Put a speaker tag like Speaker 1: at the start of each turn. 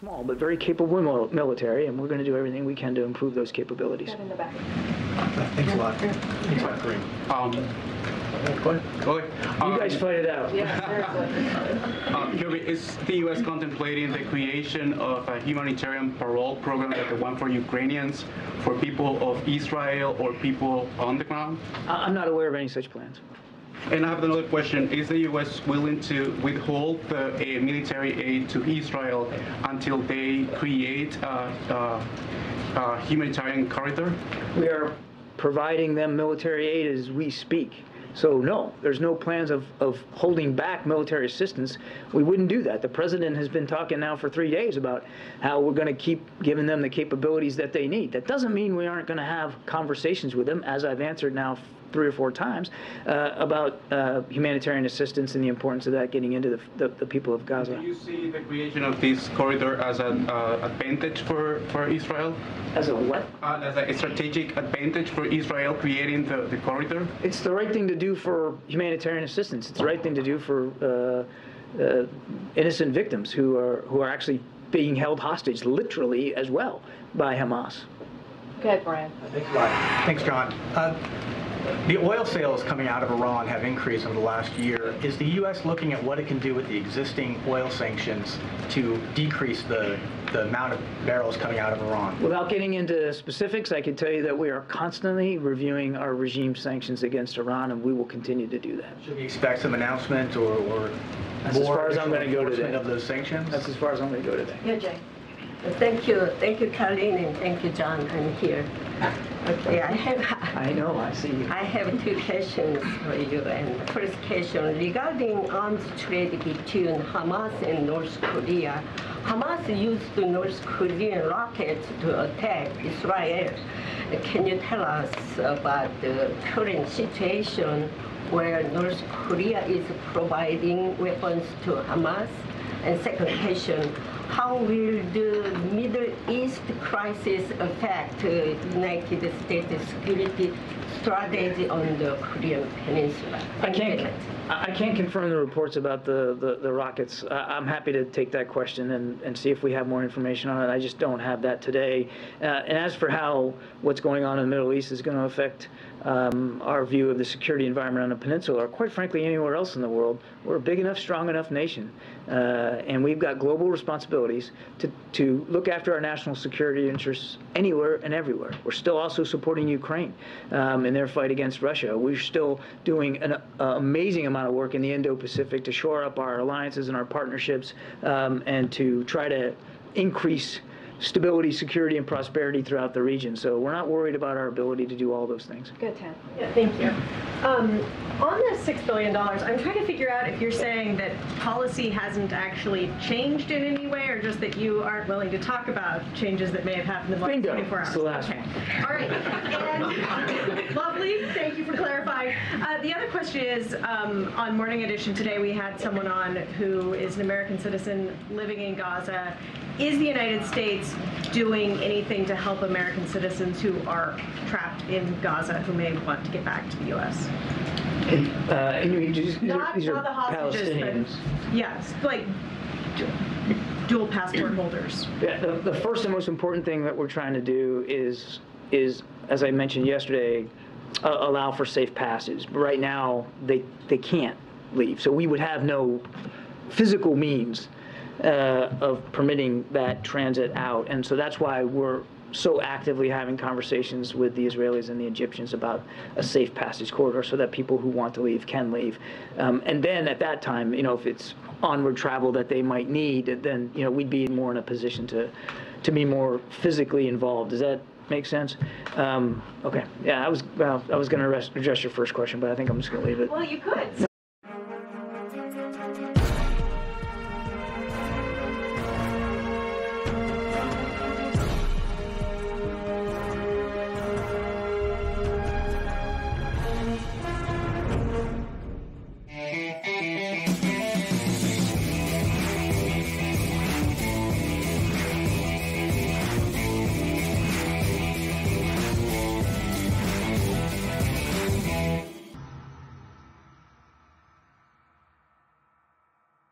Speaker 1: small but very capable military, and we're going to do everything we can to improve those capabilities.
Speaker 2: In the back.
Speaker 3: Thanks a lot. Thanks a lot, Kareem.
Speaker 1: Go ahead. You guys fight it out.
Speaker 2: Yeah,
Speaker 4: Kirby, is the U.S. contemplating the creation of a humanitarian parole program like the one for Ukrainians, for people of Israel or people on the ground?
Speaker 1: I'm not aware of any such plans.
Speaker 4: And I have another question. Is the U.S. willing to withhold the military aid to Israel until they create a humanitarian corridor?
Speaker 1: We are providing them military aid as we speak. So no, there's no plans of holding back military assistance. We wouldn't do that. The president has been talking now for 3 days about how we're going to keep giving them the capabilities that they need. That doesn't mean we aren't going to have conversations with them, as I've answered now 3 or 4 times, about humanitarian assistance and the importance of that getting into the people of Gaza.
Speaker 4: Do you see the creation of this corridor as an advantage for Israel?
Speaker 1: As a what?
Speaker 4: As a strategic advantage for Israel creating the corridor?
Speaker 1: It's the right thing to do for humanitarian assistance. It's the right thing to do for innocent victims who are actually being held hostage, literally as well, by Hamas.
Speaker 2: Go ahead, Brian.
Speaker 3: Thanks a lot. Thanks, John. The oil sales coming out of Iran have increased over the last year. Is the U.S. looking at what it can do with the existing oil sanctions to decrease the amount of barrels coming out of Iran?
Speaker 1: Without getting into specifics, I can tell you that we are constantly reviewing our regime sanctions against Iran, and we will continue to do that.
Speaker 3: Should we expect some announcement or
Speaker 1: That's as far as I'm going to go today.
Speaker 3: Of those sanctions?
Speaker 1: That's as far as I'm going to go today.
Speaker 2: Yeah, Jay.
Speaker 5: Thank you, Colleen, and thank you, John. I'm here. Okay,
Speaker 1: I know, I see you.
Speaker 5: I have 2 questions for you. And first question regarding arms trade between Hamas and North Korea. Hamas used the North Korean rockets to attack Israel. Can you tell us about the current situation where North Korea is providing weapons to Hamas? And second question, how will the Middle East crisis affect United States security strategy on the Korean Peninsula?
Speaker 1: I can't confirm the reports about the rockets. I'm happy to take that question and see if we have more information on it. I just don't have that today. And as for how what's going on in the Middle East is going to affect our view of the security environment on the peninsula, or quite frankly anywhere else in the world, we're a big enough, strong enough nation, and we've got global responsibilities to look after our national security interests anywhere and everywhere. We're still also supporting Ukraine in their fight against Russia. We're still doing an amazing amount of work in the Indo-Pacific to shore up our alliances and our partnerships, and to try to increase stability, security, and prosperity throughout the region. So we're not worried about our ability to do all those things.
Speaker 2: Good, Tam.
Speaker 6: Yeah, thank you. On the $6 billion, I'm trying to figure out if you're saying that policy hasn't actually changed in any way, or just that you aren't willing to talk about changes that may have happened in the last 24 hours.
Speaker 1: It's the last
Speaker 6: one. All right. And lovely. Thank you for clarifying. The other question is, on Morning Edition today, we had someone on who is an American citizen living in Gaza. Is the United States doing anything to help American citizens who are trapped in Gaza who may want to get back to the U.S.?
Speaker 1: These
Speaker 6: Not
Speaker 1: are
Speaker 6: the hostages,
Speaker 1: Palestinians.
Speaker 6: but yes, like dual passport holders.
Speaker 1: Yeah, the first and most important thing that we're trying to do is as I mentioned yesterday, allow for safe passage. But right now, they can't leave. So we would have no physical means of permitting that transit out. And so that's why we're so actively having conversations with the Israelis and the Egyptians about a safe passage corridor so that people who want to leave can leave. And then at that time, if it's onward travel that they might need, then, we'd be more in a position to be more physically involved. Does that make sense? Okay. Yeah, I was going to address your first question, but I think I'm just going to leave it.
Speaker 2: Well, you could.